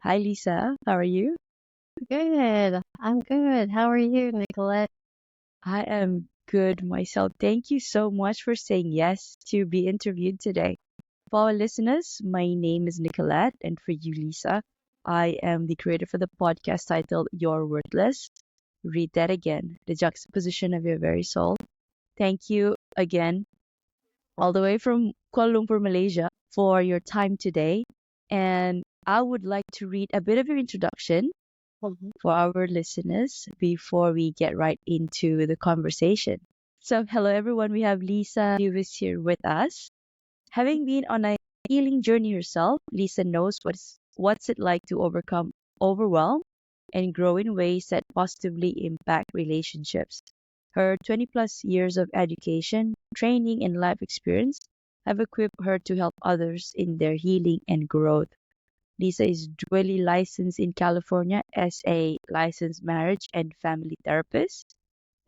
Hi, Lisa. How are you? Good. I'm good. How are you, Nicolette? I am good myself. Thank you so much for saying yes to be interviewed today. For our listeners, my name is Nicolette, and for you, Lisa, I am the creator for the podcast titled You're Worthless. Read that again, the juxtaposition of your very soul. Thank you again, all the way from Kuala Lumpur, Malaysia, for your time today. And I would like to read a bit of your introduction Mhm. for our listeners before we get right into the conversation. So, hello everyone. We have Lisa Lewis here with us. Having been on a healing journey herself, Lisa knows what's it like to overcome overwhelm and grow in ways that positively impact relationships. Her 20 plus years of education, training, and life experience have equipped her to help others in their healing and growth. Lisa is dually licensed in California as a licensed marriage and family therapist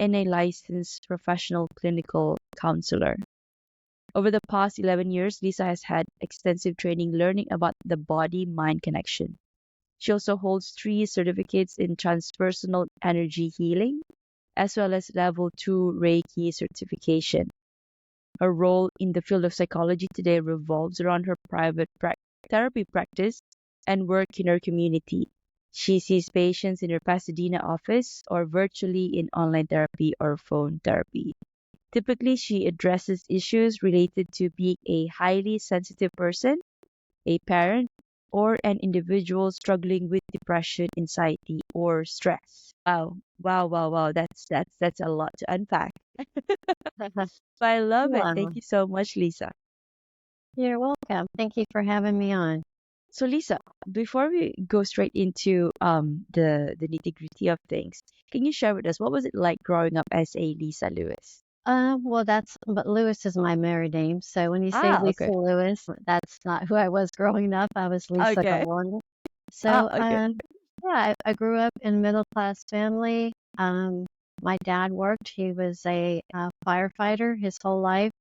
and a licensed professional clinical counselor. Over the past 11 years, Lisa has had extensive training learning about the body mind connection. She also holds 3 certificates in Transpersonal Energy Healing, as well as Level 2 Reiki certification. Her role in the field of psychology today revolves around her therapy practice and work in her community. She sees patients in her Pasadena office or virtually in online therapy or phone therapy. Typically, she addresses issues related to being a highly sensitive person, a parent, or an individual struggling with depression, anxiety, or stress. Wow, wow, wow, wow. That's a lot to unpack. But I love it. Wow. Thank you so much, Lisa. You're welcome. Thank you for having me on. So Lisa, before we go straight into the nitty-gritty of things, can you share with us what was it like growing up as a Lisa Lewis? But Lewis is my married name. So when you say Ah, okay. Lisa Lewis, that's not who I was growing up. I was Lisa Okay. Galan. Ah, So, okay. yeah, I grew up in a middle class family. My dad worked. He was a firefighter his whole life,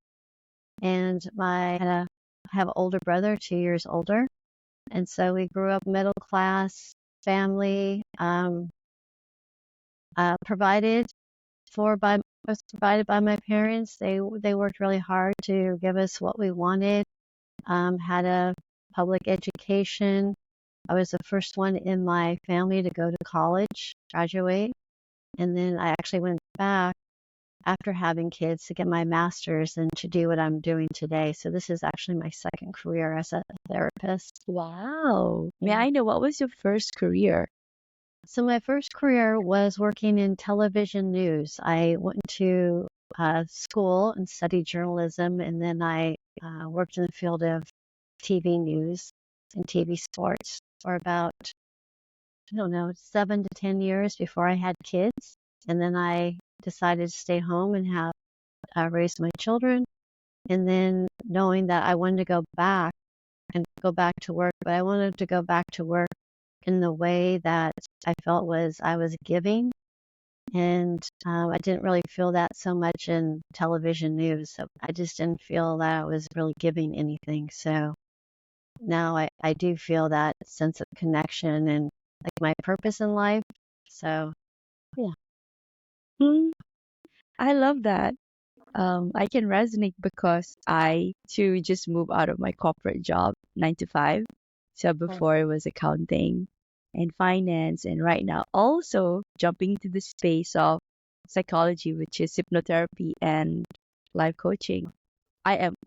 and I have an older brother, 2 years older. And so we grew up middle class family, provided for by was provided by my parents. They worked really hard to give us what we wanted. Had a public education. I was the first one in my family to go to college, graduate, and then I actually went back after having kids to get my master's and to do what I'm doing today. So this is actually my second career as a therapist. Wow. May Yeah. I know what was your first career? So my first career was working in television news. I went to school and studied journalism, and then I worked in the field of TV news and TV sports for about, I don't know, 7 to 10 years before I had kids. And then I decided to stay home and have raise my children. And then knowing that I wanted to go back and go back to work, but I wanted to go back to work in the way that I felt was I was giving. And I didn't really feel that so much in television news. So I just didn't feel that I was really giving anything. So now I do feel that sense of connection and like my purpose in life. So yeah. Hmm, I love that. I can resonate because I too just moved out of my corporate job, 9 to 5. So before it was accounting and finance, and right now also jumping into the space of psychology, which is hypnotherapy and life coaching.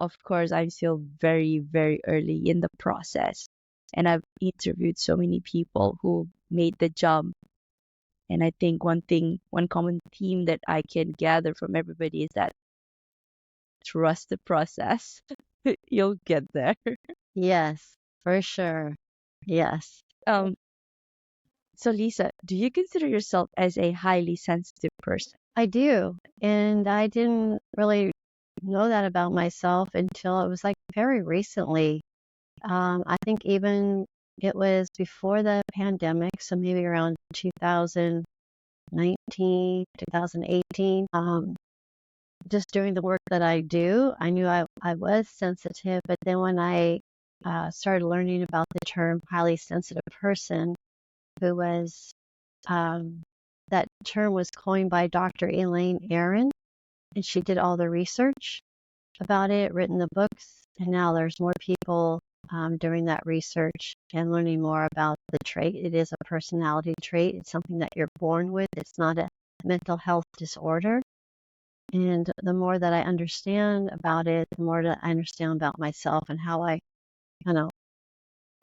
Of course, I'm still very, very early in the process. And I've interviewed so many people who made the jump. And I think one common theme that I can gather from everybody is that trust the process. You'll get there. Yes, for sure. Yes, Um, so Lisa, do you consider yourself as a highly sensitive person? I do. And I didn't really know that about myself until it was like very recently. I think even it was before the pandemic, so maybe around 2019, 2018. Just doing the work that I do, I knew I was sensitive, but then when I started learning about the term highly sensitive person, who was that term was coined by Dr. Elaine Aron, and she did all the research about it, written the books, and now there's more people doing that research and learning more about the trait. It is a personality trait. It's something that you're born with. It's not a mental health disorder. And the more that I understand about it, the more that I understand about myself and how I kind of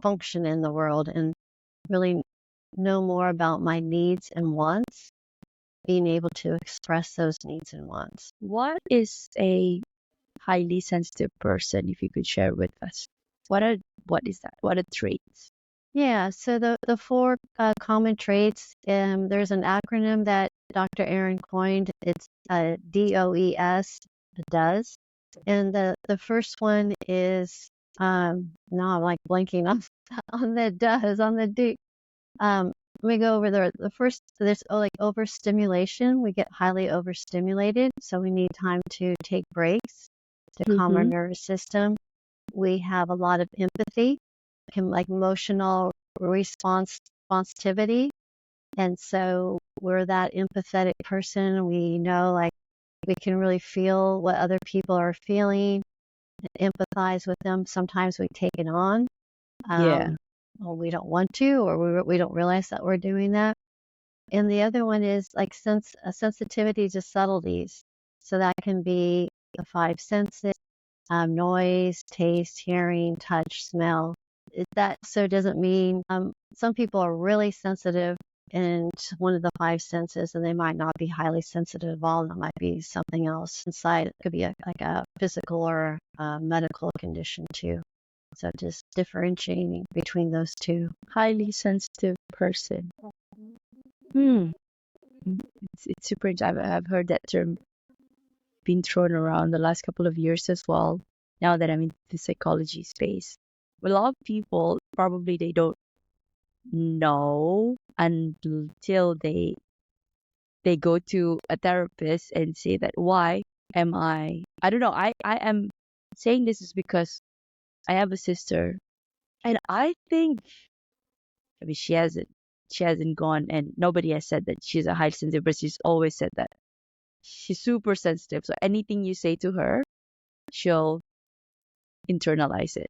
function in the world and really know more about my needs and wants, being able to express those needs and wants. What is a highly sensitive person, if you could share with us? What is that? What are traits? Yeah, so the four common traits, there's an acronym that Dr. Aaron coined. It's DOES, does. And the first one is, now I'm like blanking on, on the does, on the D. Let me go over there. The first, there's like overstimulation. We get highly overstimulated, so we need time to take breaks to calm our Mm-hmm. nervous system. We have a lot of empathy, like emotional responsivity. And so we're that empathetic person. We know, like, we can really feel what other people are feeling, empathize with them. Sometimes we take it on. Yeah. Or we don't want to, or we don't realize that we're doing that. And the other one is like a sensitivity to subtleties. So that can be the five senses, noise, taste, hearing, touch, smell. That so doesn't mean some people are really sensitive in one of the five senses, and they might not be highly sensitive at all. That might be something else inside. It could be like a physical or a medical condition too. So just differentiating between those two. Highly sensitive person. Hmm. It's super interesting. I've heard that term being thrown around the last couple of years as well. Now that I'm in the psychology space, a lot of people probably they don't know until they go to a therapist and say that why am I don't know. I am saying this is because I have a sister and I think I mean she hasn't gone and nobody has said that she's a high sensitive but she's always said that she's super sensitive, so anything you say to her she'll internalize it.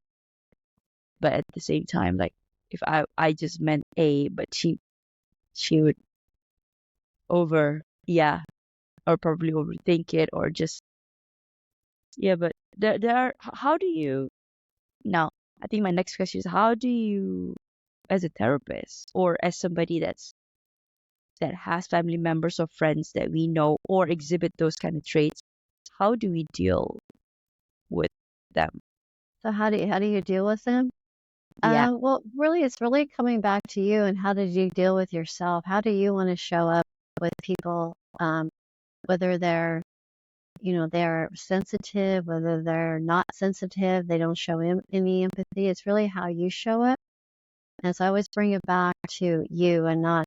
But at the same time, like if I just meant A, but she would over yeah, or probably overthink it or just yeah. But there are how do you now? I think my next question is how do you, as a therapist or as somebody that has family members or friends that we know or exhibit those kind of traits, how do we deal with them? So how do you deal with them? Yeah. Well, really, it's really coming back to you and how did you deal with yourself? How do you want to show up with people, whether they're sensitive, whether they're not sensitive, they don't show any empathy. It's really how you show up. And so I always bring it back to you and not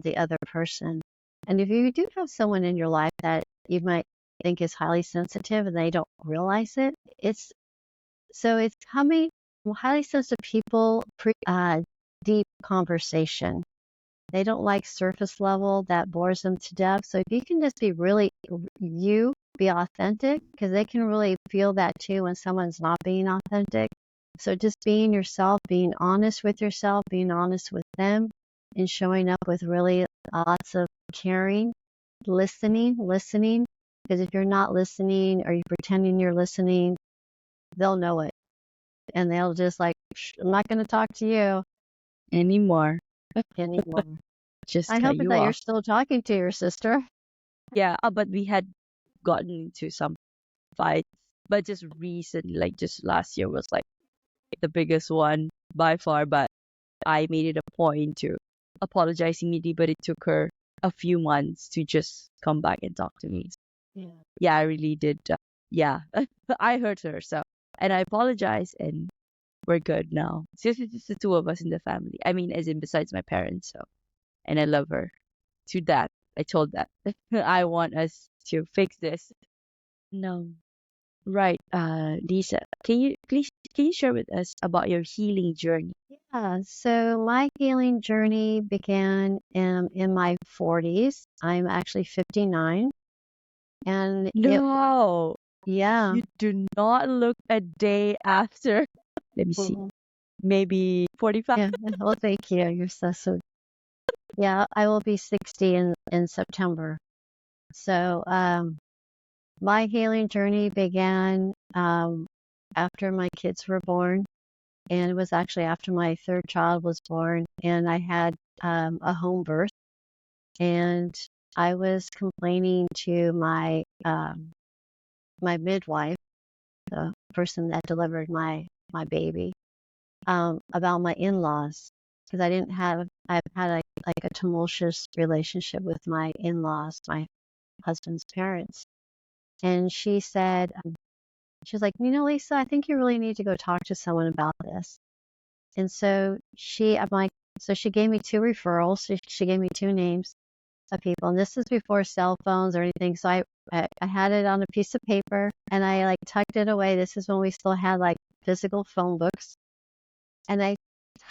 the other person. And if you do have someone in your life that you might think is highly sensitive and they don't realize it, it's coming. Well, highly sensitive people deep conversation. They don't like surface level that bores them to death. So if you can just be really you, be authentic, because they can really feel that too when someone's not being authentic. So just being yourself, being honest with yourself, being honest with them, and showing up with really lots of caring, listening. Because if you're not listening or you're pretending you're listening, they'll know it. And they'll just like, I'm not going to talk to you Anymore. anymore. Just I cut hope you that you're off. still talking to your sister. Yeah, but we had gotten into some fights, but just recently, like just last year was like the biggest one by far. But I made it a point to apologize immediately, but it took her a few months to just come back and talk to me. Yeah. Yeah, I really did. Yeah, I hurt her, so and I apologize, and we're good now. It's just the two of us in the family. I mean, as in besides my parents, so and I love her. To that, I told that I want us to fix this. No. Right, Lisa, can you share with us about your healing journey? Yeah, so my healing journey began in my 40s. I'm actually 59, and No, yeah. you do not look a day after. Let me see, Mhm. maybe 45. Yeah. Well, thank you. You're so sweet. Yeah, I will be 60 in September. So, my healing journey began after my kids were born, and it was actually after my third child was born, and I had a home birth, and I was complaining to my midwife, the person that delivered my baby, about my in-laws because I've had like a tumultuous relationship with my in-laws, my husband's parents. And she was like, Lisa, I think you really need to go talk to someone about this. And so I'm like, so she gave me two referrals. She gave me two names of people. And this is before cell phones or anything. So I had it on a piece of paper and I like tucked it away. This is when we still had like physical phone books. And I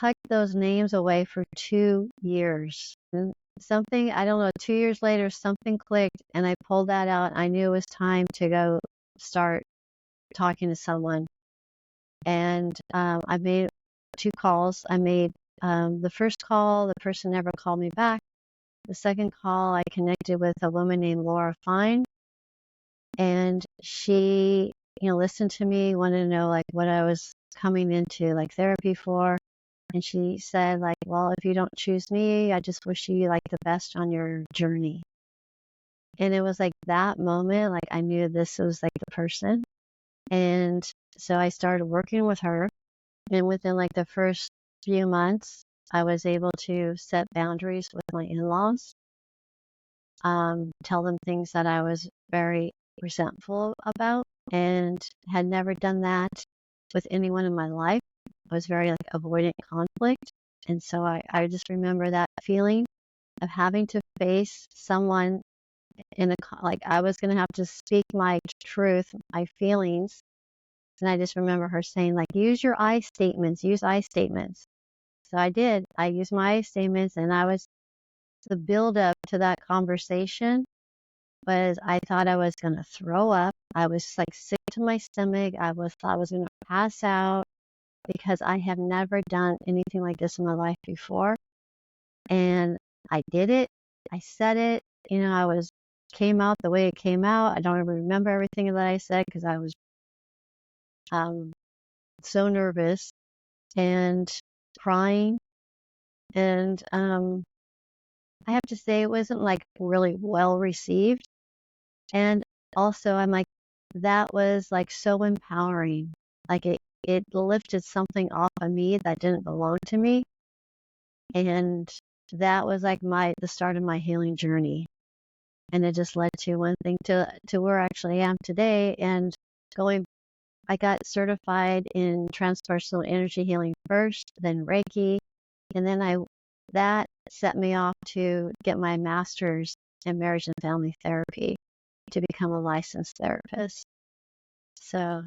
tucked those names away for 2 years. And something, I don't know, 2 years later, something clicked and I pulled that out. I knew it was time to go start talking to someone. And I made two calls. I made the first call, the person never called me back. The second call, I connected with a woman named Laura Fine, and she, listened to me, wanted to know like what I was coming into like therapy for. And she said, like, well, if you don't choose me, I just wish you like the best on your journey. And it was like that moment, like I knew this was like the person. And so I started working with her. And within like the first few months, I was able to set boundaries with my in-laws, tell them things that I was very resentful about and had never done that with anyone in my life. I was very like avoidant conflict. And so I just remember that feeling of having to face someone like I was going to have to speak my truth, my feelings. And I just remember her saying like, use I statements. So I did. I used my I statements and the build up to that conversation was I thought I was going to throw up. I was like sick to my stomach. Thought I was going to pass out because I have never done anything like this in my life before. And I did it. I said it. Came out the way it came out. I don't even remember everything that I said because I was um, so nervous and crying. And I have to say, it wasn't like really well received. And also, I'm like, that was like so empowering. Like it lifted something off of me that didn't belong to me. And that was like the start of my healing journey. And it just led to one thing to where I actually am today. And going, I got certified in transpersonal energy healing first, then Reiki. And then that set me off to get my master's in marriage and family therapy to become a licensed therapist. So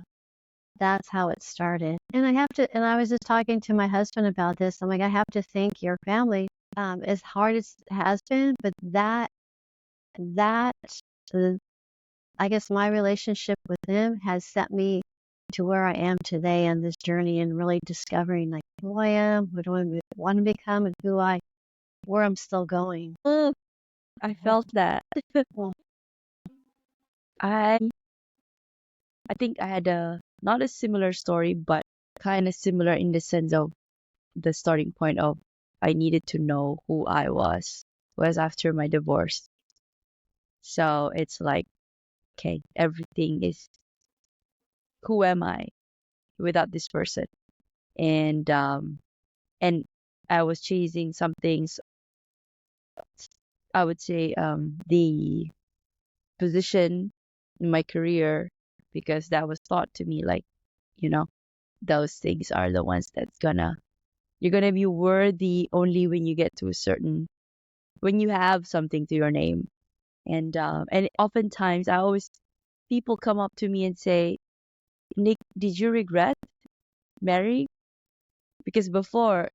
that's how it started. And I was just talking to my husband about this. I'm like, I have to thank your family, as hard as it has been, but that, uh, I guess my relationship with them has set me to where I am today on this journey and really discovering like who I am, who do I want to become, and where I'm still going. Oh, I felt that. Well, I I think I had a not a similar story, but kind of similar in the sense of the starting point of I needed to know who I was after my divorce. So it's like, okay, everything is who am I without this person? And I was chasing some things, I would say the position in my career because that was taught to me like, you know, those things are the ones that's you're gonna be worthy only when you get to a certain when you have something to your name. And oftentimes I always people come up to me and say, Nick, did you regret marrying? Because before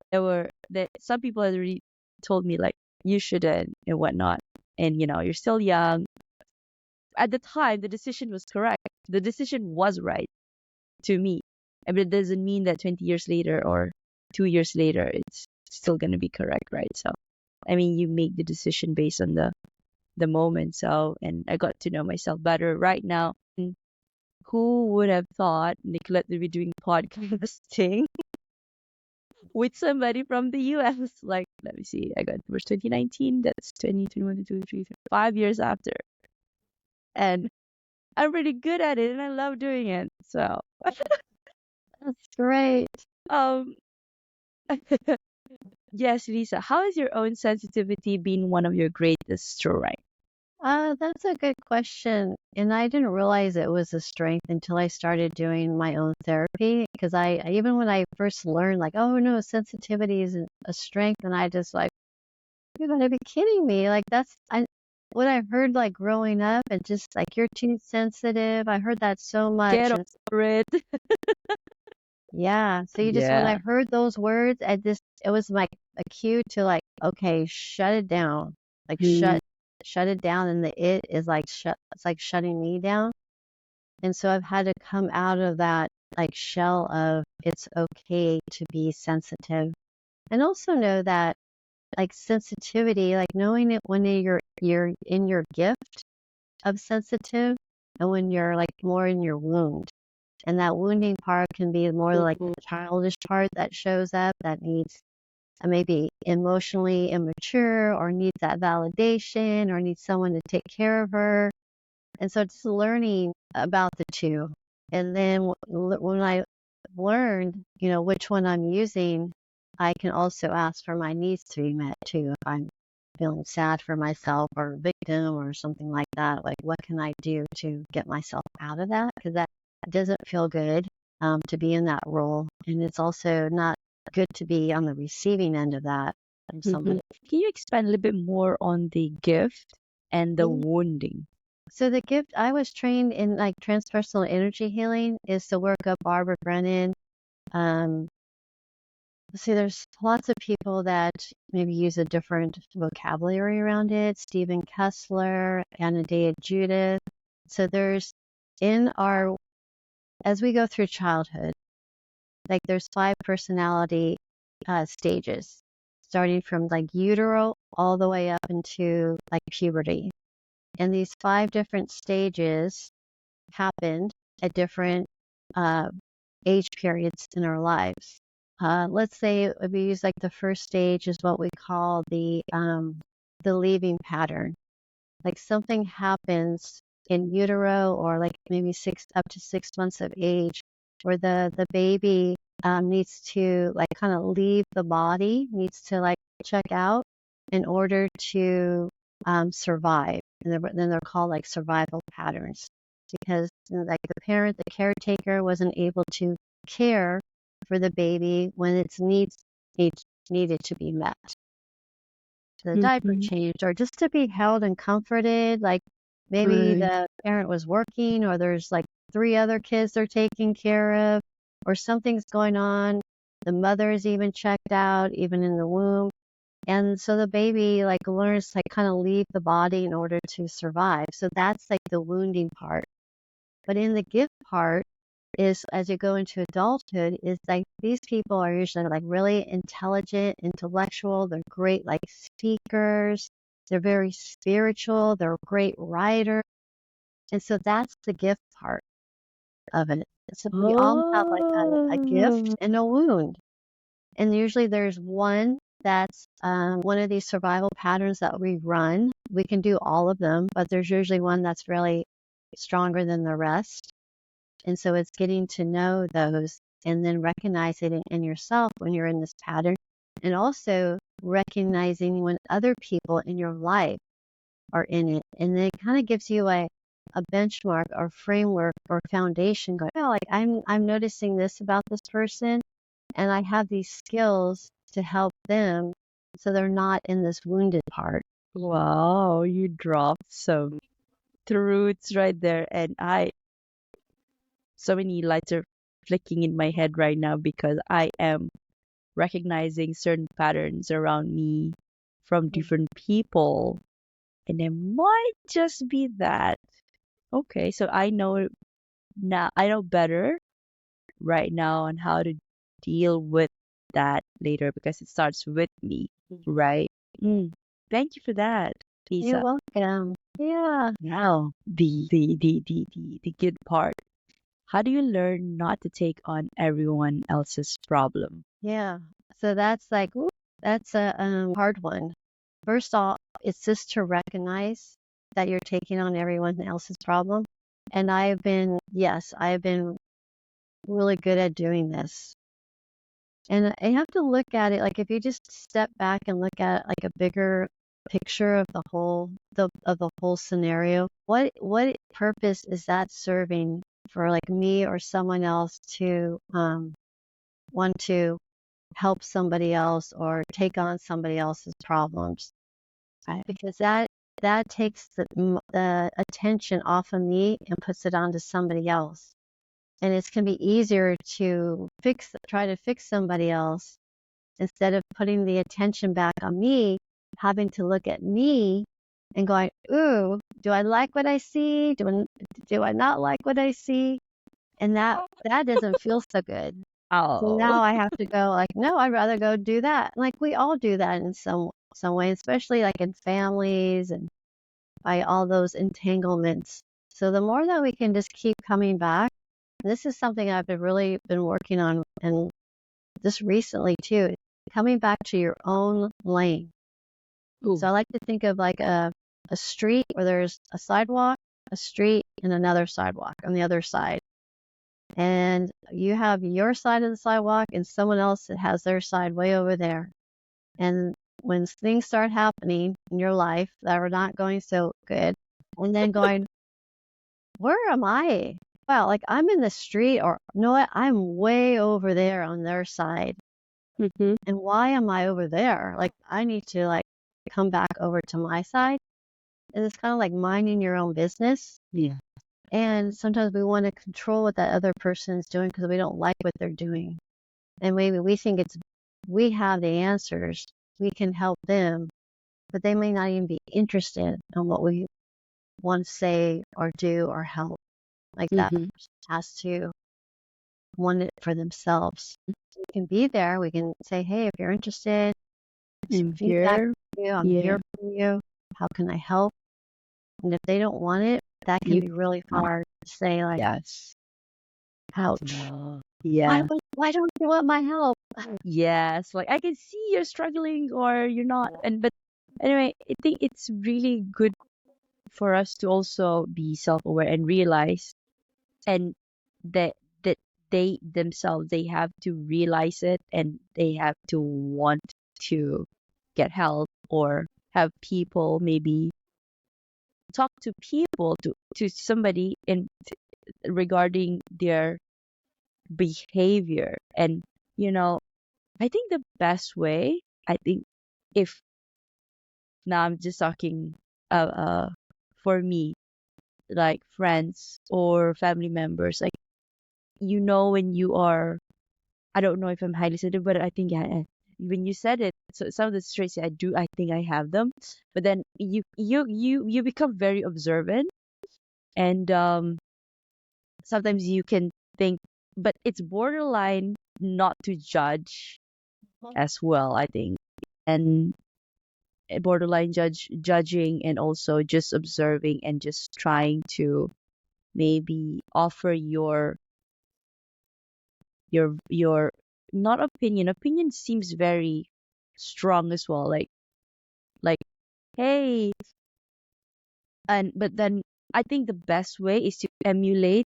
some people had already told me like you shouldn't and whatnot, and you're still young. At the time, the decision was correct. The decision was right to me. But it doesn't mean that 20 years later or 2 years later, it's still going to be correct, right? So, I mean, you make the decision based on the moment. So, and I got to know myself better right now. And who would have thought Nicolette would be doing podcasting with somebody from the US? Like, let me see, I got divorced 2019. That's 2021, 22, 23, 5 years after. And I'm really good at it and I love doing it. So, That's great. um, yes, Lisa, how has your own sensitivity been one of your greatest strengths? That's a good question. And I didn't realize it was a strength until I started doing my own therapy. Because even when I first learned, like, oh no, sensitivity is a strength, and I just like, you're gonna be kidding me. Like, what I heard like growing up, and just like, you're too sensitive. I heard that so much. Get And over it. yeah, so when I Yeah. heard those words, it was like a cue to like, okay, shut it down. Like, Mm. shut it down. And it is like, it's like shutting me down. And so I've had to come out of that like shell of it's okay to be sensitive, and also know that like sensitivity, like knowing it when you're in your gift of sensitive, and when you're like more in your wound. And that wounding part can be more like Mhm. the childish part that shows up, that needs maybe emotionally immature, or needs that validation, or needs someone to take care of her. And so just learning about the two. And then when I learned, which one I'm using, I can also ask for my needs to be met too. If I'm feeling sad for myself or a victim or something like that, like what can I do to get myself out of that? Because that doesn't feel good, to be in that role. And it's also not good to be on the receiving end of that from Mhm. somebody. Can you expand a little bit more on the gift and the Yeah. wounding? So the gift, I was trained in like transpersonal energy healing, is to work up Barbara Brennan. Um, see, there's lots of people that maybe use a different vocabulary around it. Stephen Kessler, Anadea Judith. So there's in our, as we go through childhood, like there's 5 personality stages, starting from like utero all the way up into like puberty. And these 5 different stages happened at different uh, age periods in our lives. Let's say if we use like the first stage is what we call the leaving pattern. Like something happens in utero, or like maybe up to 6 months of age, where the baby needs to like kind of leave the body, needs to like check out in order to survive. And then they're called like survival patterns, because like the caretaker wasn't able to care for the baby when its needed to be met. The diaper Mhm. changed, or just to be held and comforted. Like maybe Right. the parent was working, or there's like 3 other kids they're taking care of, or something's going on. The mother is even checked out, even in the womb. And so the baby like learns to like kind of leave the body in order to survive. So that's like the wounding part. But in the gift part, is as you go into adulthood, is like these people are usually like really intelligent, intellectual. They're great like speakers. They're very spiritual. They're great writers. And so that's the gift part of it. So we all have like a gift Oh. and a wound. And usually there's one that's one of these survival patterns that we run. We can do all of them, but there's usually one that's really stronger than the rest. And so it's getting to know those, and then recognizing it in yourself when you're in this pattern, and also recognizing when other people in your life are in it. And then it kind of gives you a benchmark or framework or foundation going, oh, like I'm noticing this about this person, and I have these skills to help them so they're not in this wounded part. Wow, you dropped some truths right there. And so many lights are flicking in my head right now because I am recognizing certain patterns around me from different people. And it might just be that. Okay, so I know now, I know better right now on how to deal with that later because it starts with me, right? Mm. Thank you for that, You're Lisa. welcome. Yeah. Now, the good part. How do you learn not to take on everyone else's problem? Yeah. So that's like, that's a hard one. First off, it's just to recognize that you're taking on everyone else's problem. And yes, I've been really good at doing this. And I have to look at it like if you just step back and look at like a bigger picture of the whole scenario, what purpose is that serving for like me or someone else to want to help somebody else or take on somebody else's problems? I, Because that takes the attention off of me and puts it onto somebody else. And it's going to be easier to try to fix somebody else instead of putting the attention back on me, having to look at me and going, ooh, do I like what I see? Do I not like what I see? And that doesn't feel so good. So oh, now I have to go like, no, I'd rather go do that. Like we all do that in some way, especially like in families and by all those entanglements. So the more that we can just keep coming back, this is something I've really been working on and just recently too, coming back to your own lane. So ooh, I like to think of like a street where there's a sidewalk, a street, and another sidewalk on the other side. And you have your side of the sidewalk and someone else that has their side way over there. And when things start happening in your life that are not going so good, and then going, where am I? Wow, like I'm in the street, or you know what? I'm way over there on their side. mm-hmm. And why am I over there? Like I need to like come back over to my side. And it's kind of like minding your own business. Yeah. And sometimes we want to control what that other person is doing because we don't like what they're doing. And maybe we think we have the answers. We can help them, but they may not even be interested in what we want to say or do or help. Like that Mm-hmm. person has to want it for themselves. We can be there. We can say, hey, if you're interested, some I'm feedback here. for you. I'm Yeah. here for you. How can I help? And if they don't want it, that can You. be really hard to say, like, Yes. ouch. No. Yeah. Why don't you want my help? Yes. Like I can see you're struggling or you're not. And but anyway, I think it's really good for us to also be self-aware and realize and that that they themselves they have to realize it and they have to want to get help or have people maybe talk to people to somebody in regarding their behavior. And you know, I think the best way, I think, if now I'm just talking for me, like friends or family members, like when you are, I don't know if I'm highly sensitive, but I think, yeah, when you said it, so some of the traits I think I have them. But then you become very observant, and sometimes you can think, but it's borderline not to judge as well, I think, and borderline judging and also just observing and just trying to maybe offer your not opinion seems very strong as well, like hey, and but then I think the best way is to emulate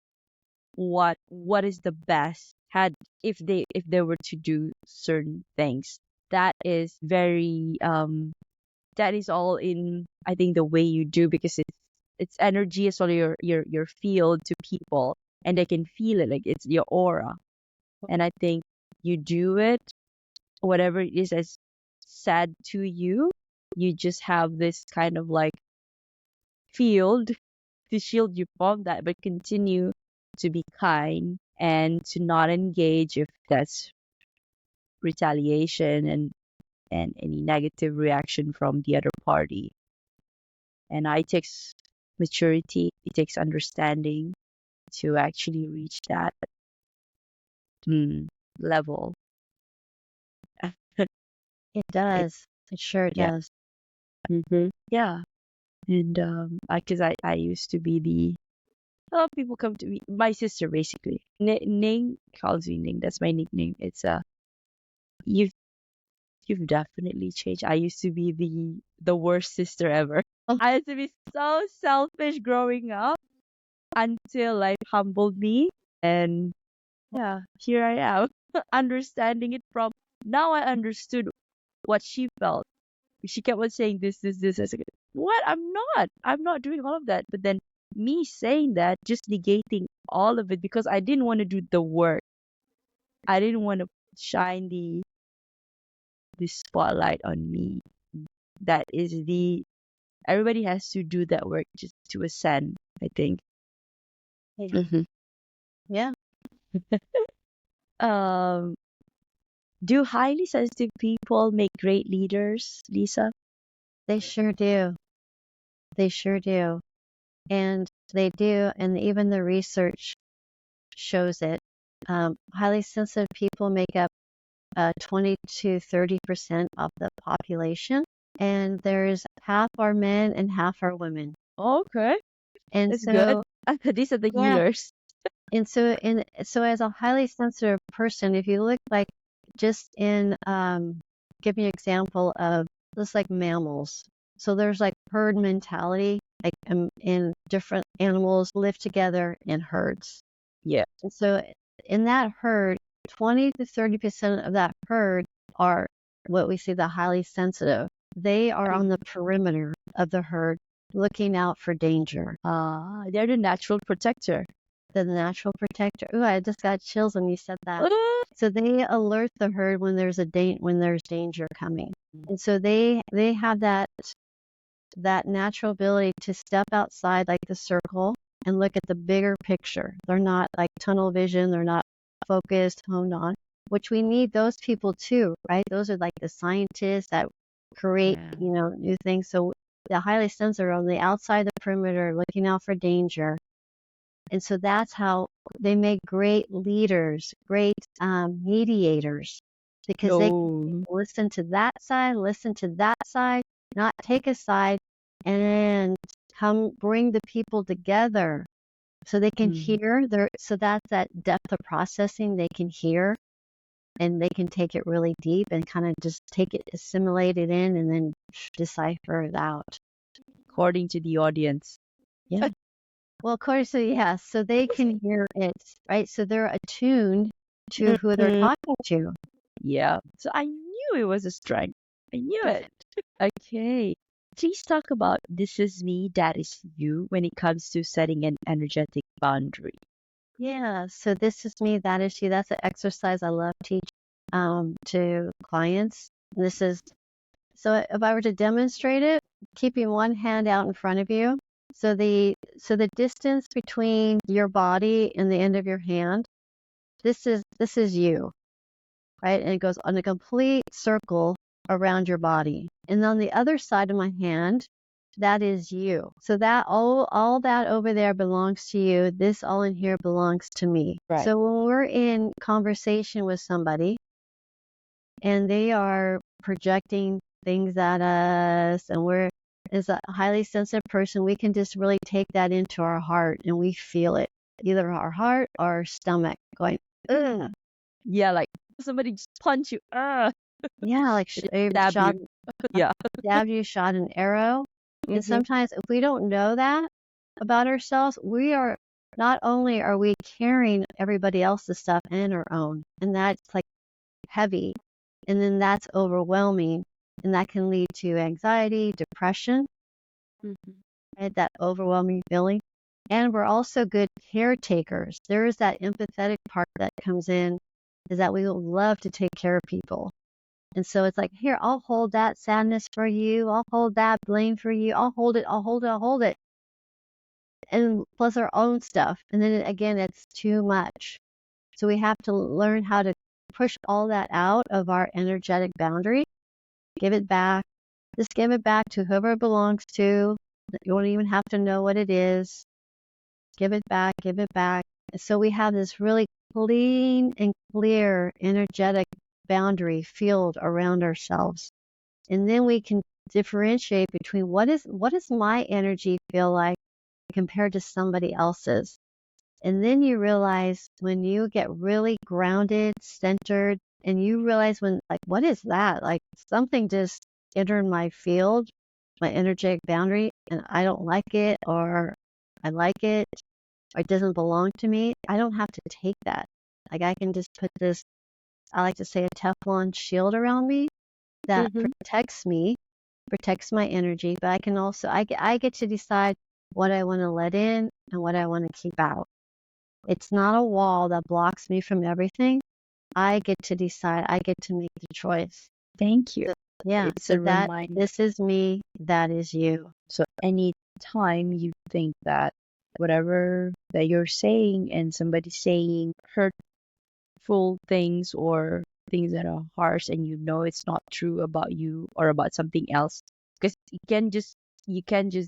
what is the best had if they were to do certain things. That is very that is all in, I think, the way you do, because it's energy as well, your field to people, and they can feel it, like it's your aura. And I think you do it, whatever it is as sad to you, you just have this kind of like field to shield you from that, but continue to be kind and to not engage if that's retaliation and any negative reaction from the other party. And it takes maturity, it takes understanding to actually reach that level. It It, does. It sure yeah. does. Yeah. And because I used to be the a lot of people come to me, my sister basically. Ning calls me Ning. That's my nickname. It's you've you've definitely changed. I used to be the worst sister ever. Oh, I used to be so selfish growing up until life humbled me, and yeah, here I am, understanding it from now. I understood what she felt. She kept on saying this. I was like, what? I'm not doing all of that. But then me saying that, just negating all of it because I didn't want to do the work. I didn't want to shine the spotlight on me. That is everybody has to do that work just to ascend, I think. yeah. hmm Yeah, Um, do highly sensitive people make great leaders, Lisa? they sure do. They sure do. And they do. And even the research shows it. Highly sensitive people make up 20 to 30% of the population. And there's half are men and half are women. Okay, And that's good. so, These are the yeah. healers. And so as a highly sensitive person, if you look like just in, give me an example of just like mammals. So there's like herd mentality, like in different animals live together in herds. Yeah. And so in that herd, 20 to 30% of that herd are what we see the highly sensitive. They are on the perimeter of the herd looking out for danger. They're the natural protector. The natural protector. Ooh, I just got chills when you said that. Ah, So they alert the herd when there's when there's danger coming. And so they have that natural ability to step outside like the circle and look at the bigger picture. They're not like tunnel vision, they're not focused, honed on, which we need those people too, right? Those are like the scientists that create, Yeah. new things. So the highly sensitive on the outside the perimeter, looking out for danger. And so that's how they make great leaders, great mediators, because they can No. listen to that side, not take a side, and come bring the people together so they can Mm. hear so that's that depth of processing they can hear and they can take it really deep and kind of just take it, assimilate it in, and then decipher it out. According to the audience. Yeah. Well, of course, so yeah, so they can hear it, right? So they're attuned to who they're Mhm. talking to. Yeah. So I knew it was a strength. I knew it. Okay. Please talk about this is me, that is you when it comes to setting an energetic boundary. Yeah, so this is me, that is you. That's an exercise I love teach to clients. This is so if I were to demonstrate it, keeping one hand out in front of you. So the distance between your body and the end of your hand, this is you, right? And it goes on a complete circle around your body. And on the other side of my hand, that is you. So that all that over there belongs to you. This all in here belongs to me. Right. So when we're in conversation with somebody and they are projecting things at us and we're as a highly sensitive person, we can just really take that into our heart and we feel it, either our heart or our stomach going, ugh. Yeah, like somebody just punch you. Yeah, like Stab shot, you. Yeah. stabbed you, shot an arrow. And hmm sometimes if we don't know that about ourselves, we are not only are we carrying everybody else's stuff and our own, and that's like heavy, and then that's overwhelming, and that can lead to anxiety, depression, right? That overwhelming feeling. And we're also good caretakers. There is that empathetic part that comes in, is that we love to take care of people. And so it's like, here, I'll hold that sadness for you. I'll hold that blame for you. I'll hold it. I'll hold it. I'll hold it. and plus our own stuff. And then again, it's too much. So we have to learn how to push all that out of our energetic boundary, give it back, just give it back to whoever it belongs to. You don't even have to know what it is. Give it back, give it back. And so we have this really clean and clear energetic boundary field around ourselves. And then we can differentiate between what does my energy feel like compared to somebody else's. And then you realize when you get really grounded, centered, and you realize when, like, what is that? Like something just entered my field, my energetic boundary, and I don't like it, or I like it, or it doesn't belong to me. I don't have to take that. Like I can just put this, I like to say, a Teflon shield around me that protects me, protects my energy, but I can also, I get to decide what I want to let in and what I want to keep out. It's not a wall that blocks me from everything. I get to decide. I get to make the choice. Thank you. Yeah. It's So a that reminder. this is me, that is you. So any time you think that whatever that you're saying and somebody's saying hurtful things or things that are harsh and you know it's not true about you or about something else, because you can just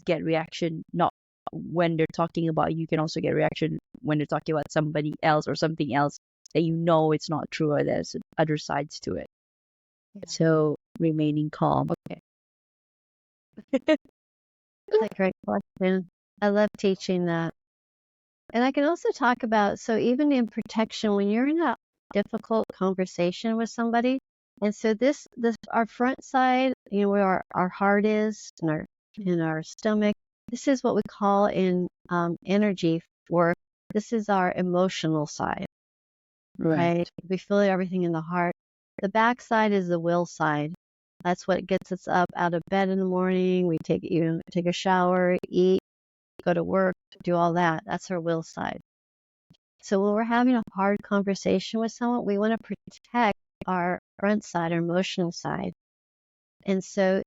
get reaction not when they're talking about you, you can also get reaction when they're talking about somebody else or something else that you know it's not true or there's other sides to it. So remaining calm. Okay. That's a great question. I love teaching that. And I can also talk about, so even in protection, when you're in a difficult conversation with somebody, and so this our front side, where our heart is and our stomach, this is what we call in energy work. This is our emotional side, right? We feel everything in the heart. The back side is the will side. That's what gets us up out of bed in the morning. We take a shower, eat, go to work, do all that. That's our will side. So when we're having a hard conversation with someone, we want to protect our front side, our emotional side. And so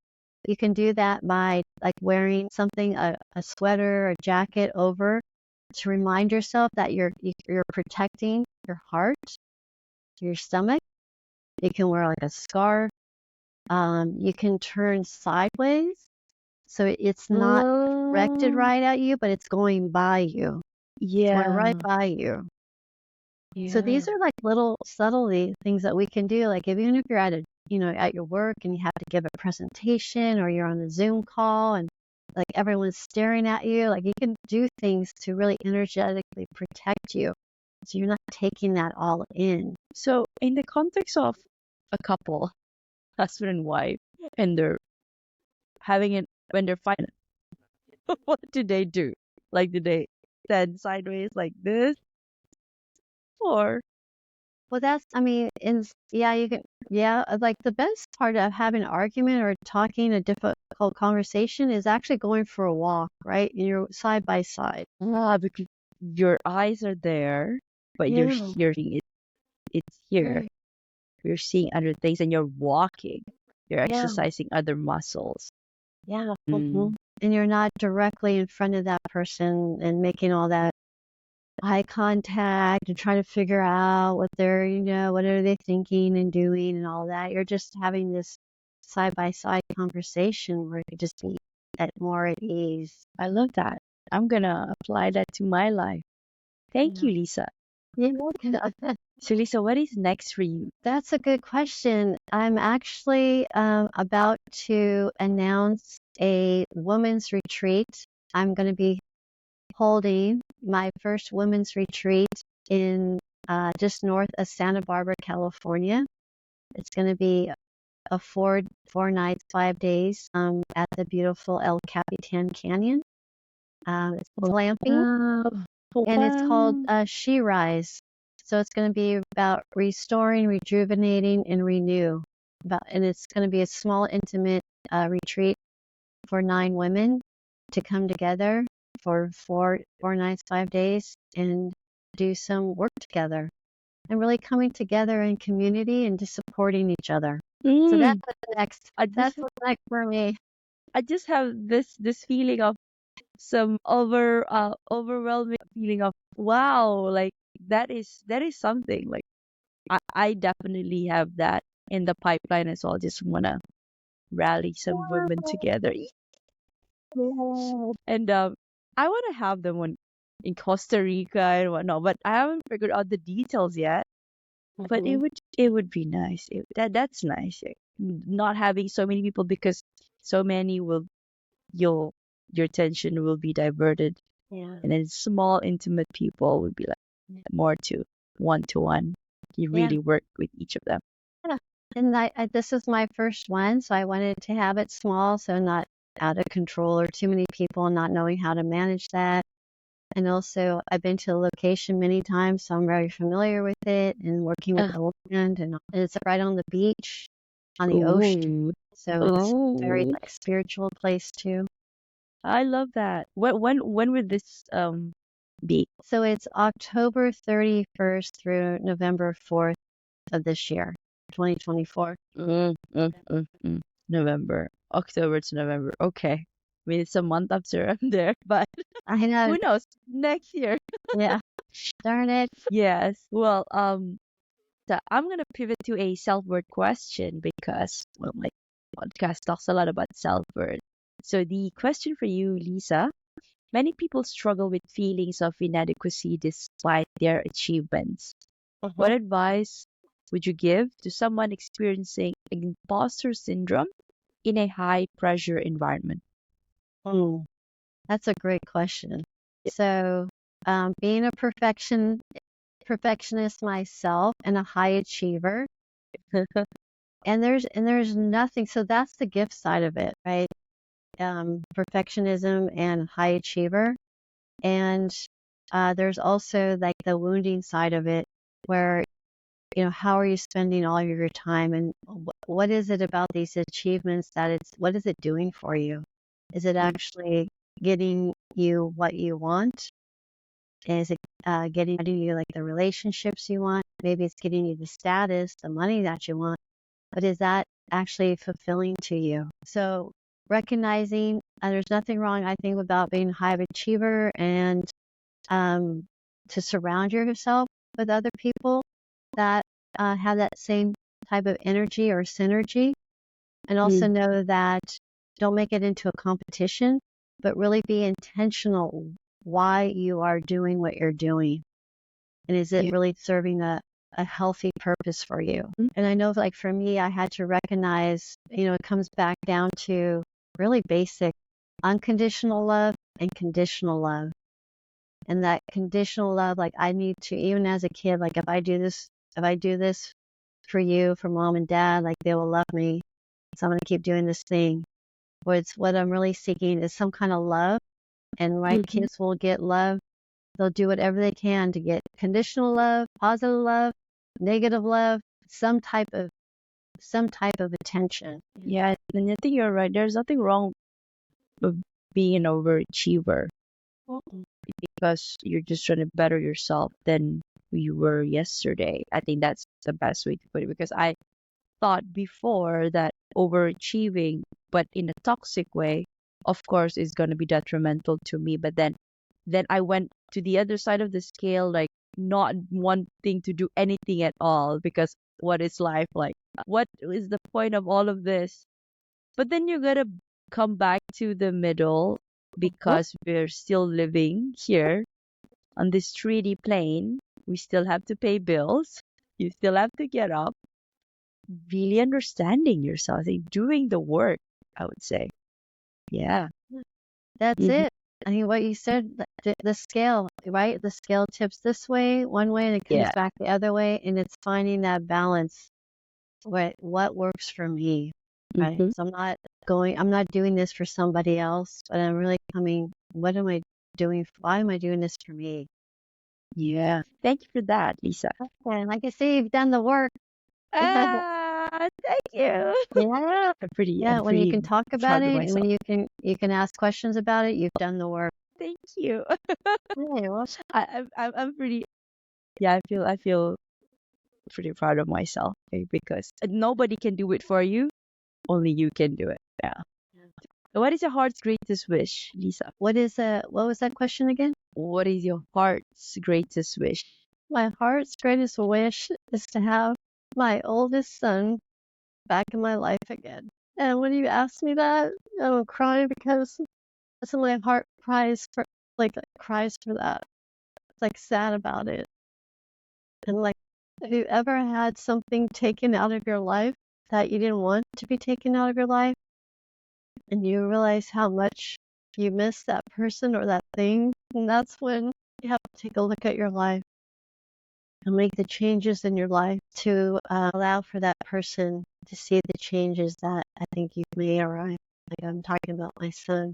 you can do that by like wearing something, a sweater or jacket over, to remind yourself that you're protecting your heart, your stomach. You can wear like a scarf. You can turn sideways, so it's not directed right at you, but it's going by you. It's going right by you. So these are like little subtlety things that we can do. Like even if you're at your work and you have to give a presentation, or you're on a Zoom call and like everyone's staring at you, like you can do things to really energetically protect you. So you're not taking that all in. So in the context of a couple, husband and wife, and they're having it when they're fighting, what do they do? Like, do they stand sideways like this? Or Well, like the best part of having an argument or talking a difficult conversation is actually going for a walk, right? And you're side by side. because your eyes are there, but you're hearing it. It's here. Right. You're seeing other things, and you're walking. You're exercising other muscles. Yeah. Mm. And you're not directly in front of that person and making all that eye contact and trying to figure out what what are they thinking and doing and all that. You're just having this side by side conversation where you just be more at ease. I love that. I'm gonna apply that to my life. Thank you, Lisa. Yeah. So, Lisa, what is next for you? That's a good question. I'm actually about to announce a women's retreat. I'm going to be holding my first women's retreat in just north of Santa Barbara, California. It's going to be a four nights, 5 days at the beautiful El Capitan Canyon. It's glamping, and it's called She Rise. So it's going to be about restoring, rejuvenating, and renew. And it's going to be a small, intimate retreat for 9 women to come together for 4 nights, 5 days, and do some work together, and really coming together in community and just supporting each other. So that's what's next. That's what's next for me. I just have this feeling of some overwhelming feeling of wow, like that is something. Like I definitely have that in the pipeline as well. Just wanna rally some women together. And I wanna have them in Costa Rica and whatnot, but I haven't figured out the details yet. But Mhm. it would be nice. That's nice. Not having so many people because so many will you'll your attention will be diverted, Yeah. and then small intimate people would be like more to one. You Yeah. really work with each of them. Yeah. And this is my first one, so I wanted to have it small, so not out of control or too many people not knowing how to manage that. And also, I've been to the location many times, so I'm very familiar with it and working with Uh, the land. And it's right on the beach, on the ocean. ooh, So it's very oh, like spiritual place too. I love that. When would this be? So it's October 31st through November 4th of this year, 2024. November, October to November. Okay. I mean, it's a month after I'm there, but I know. who knows? Next year. Yeah. Darn it. Yes. Well, so I'm gonna pivot to a self-worth question because well, my podcast talks a lot about self-worth. So the question for you, Lisa, many people struggle with feelings of inadequacy despite their achievements. What Mhm. advice would you give to someone experiencing imposter syndrome in a high pressure environment? Mm, that's a great question. So, being a perfectionist myself and a high achiever, and there's nothing. So that's the gift side of it, right? Perfectionism and high achiever, and there's also like the wounding side of it, where how are you spending all your time, and what is it about these achievements that what is it doing for you? Is it Mm, actually getting you what you want? Is it getting you like the relationships you want? Maybe it's getting you the status, the money that you want, but is that actually fulfilling to you? So recognizing there's nothing wrong, I think, about being a high achiever and um, to surround yourself with other people that have that same type of energy or synergy, and also mm, know that don't make it into a competition, but really be intentional why you are doing what you're doing. And is it yeah. really serving a healthy purpose for you? And I know, like for me, I had to recognize, it comes back down to really basic unconditional love and conditional love. And that conditional love, like I need to, even as a kid, like if I do this for you, for mom and dad, like they will love me. So I'm going to keep doing this thing. What I'm really seeking is some kind of love. And right, Mm-hmm. kids will get love. They'll do whatever they can to get conditional love, positive love, negative love, some type of attention. Yeah, and I think you're right. There's nothing wrong with being an overachiever Mm-mm. because you're just trying to better yourself than you were yesterday. I think that's the best way to put it because I thought before that overachieving, but in a toxic way, of course, is going to be detrimental to me. But then I went to the other side of the scale, like not wanting to do anything at all because what is life like? What is the point of all of this? But then you're gonna come back to the middle Mhm. because we're still living here on this 3D plane. We still have to pay bills. You still have to get up. Really understanding yourself, like doing the work, I would say. Yeah. That's Hmm. it. I mean, what you said, the scale, right? The scale tips this way, one way, and it comes Yeah. back the other way, and it's finding that balance. What works for me, right? Hmm. So I'm not doing this for somebody else, but I'm really coming, what am I doing? Why am I doing this for me? Yeah. Thank you for that, Lisa. And like I say, you've done the work. Thank you. Yeah. I'm Yeah, when you pretty can talk about proud of it and myself. when you can ask questions about it, you've done the work. Thank you. Hey, well, I'm pretty. Yeah, I feel pretty proud of myself because nobody can do it for you. Only you can do it. Yeah. What is your heart's greatest wish, Lisa? What was that question again? What is your heart's greatest wish? My heart's greatest wish is to have my oldest son back in my life again. And when you ask me that, I'm crying because that's what my heart cries for that. It's like sad about it. And like, have you ever had something taken out of your life that you didn't want to be taken out of your life? And you realize how much you miss that person or that thing? And that's when you have to take a look at your life and make the changes in your life to allow for that person to see the changes that I think you've made. Or like I'm talking about my son.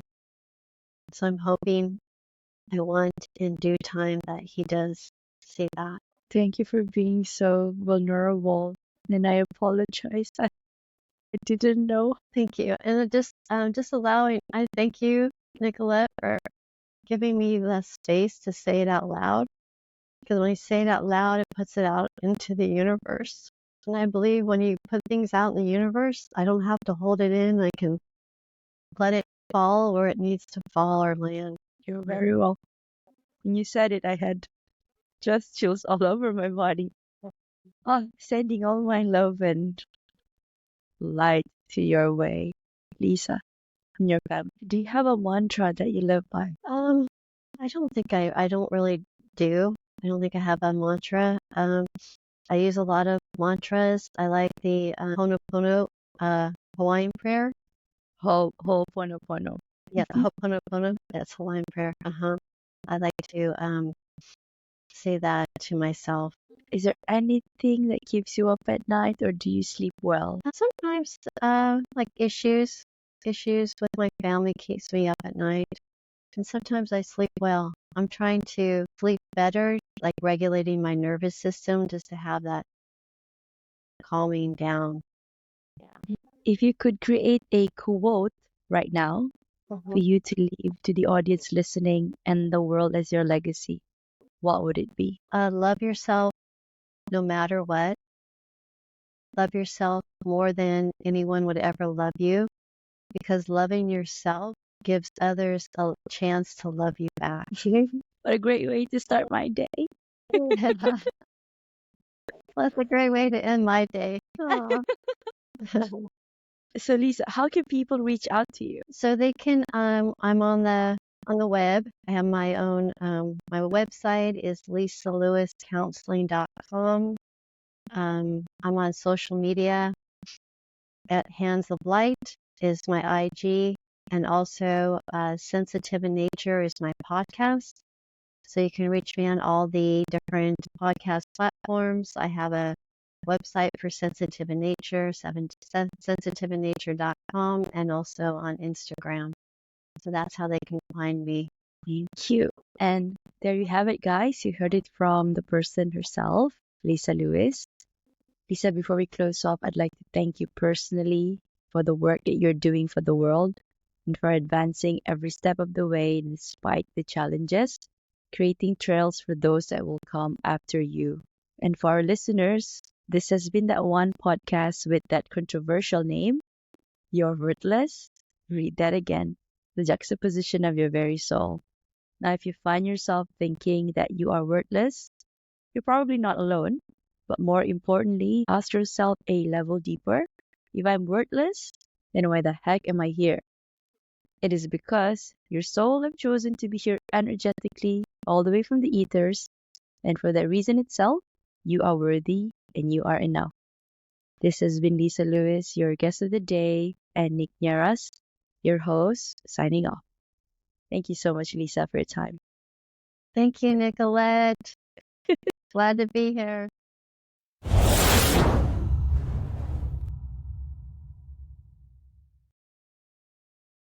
So I'm hoping, I want in due time that he does see that. Thank you for being so vulnerable. And I apologize. I didn't know. Thank you. And I thank you, Nicolette, for giving me the space to say it out loud. Because when I say it out loud, it puts it out into the universe. And I believe when you put things out in the universe, I don't have to hold it in. I can let it fall where it needs to fall or land. You're very well. When you said it, I had just chills all over my body. Oh, sending all my love and light to your way, Lisa, and your family. Do you have a mantra that you live by? I don't think I don't really do. I don't think I have a mantra. I use a lot of mantras. I like the Ho'oponopono Hawaiian prayer. Ho'oponopono. Yeah, Ho'oponopono. That's Hawaiian prayer. I like to say that to myself. Is there anything that keeps you up at night, or do you sleep well? Sometimes, like issues with my family keeps me up at night, and sometimes I sleep well. I'm trying to sleep better, like regulating my nervous system just to have that calming down. Yeah. If you could create a quote right now for you to leave to the audience listening and the world as your legacy, what would it be? Love yourself no matter what. Love yourself more than anyone would ever love you, because loving yourself gives others a chance to love you back. What a great way to start my day. That's a great way to end my day. Aw. So Lisa, how can people reach out to you? So they can, I'm on the web. I have my own, my website is lisalewiscounseling.com. I'm on social media at Hands of Light is my IG, and also Sensitive in Nature is my podcast. So you can reach me on all the different podcast platforms. I have a website for Sensitive in Nature, sensitiveinnature.com, and also on Instagram. So that's how they can find me. Thank you. And there you have it, guys. You heard it from the person herself, Lisa Lewis. Lisa, before we close off, I'd like to thank you personally for the work that you're doing for the world and for advancing every step of the way despite the challenges, creating trails for those that will come after you. And for our listeners, this has been that one podcast with that controversial name, You're Worthless. Read that again, the juxtaposition of your very soul. Now, if you find yourself thinking that you are worthless, you're probably not alone. But more importantly, ask yourself a level deeper. If I'm worthless, then why the heck am I here? It is because your soul have chosen to be here energetically all the way from the ethers, and for that reason itself, you are worthy and you are enough. This has been Lisa Lewis, your guest of the day, and Nick Nierras, your host, signing off. Thank you so much, Lisa, for your time. Thank you, Nicolette. Glad to be here.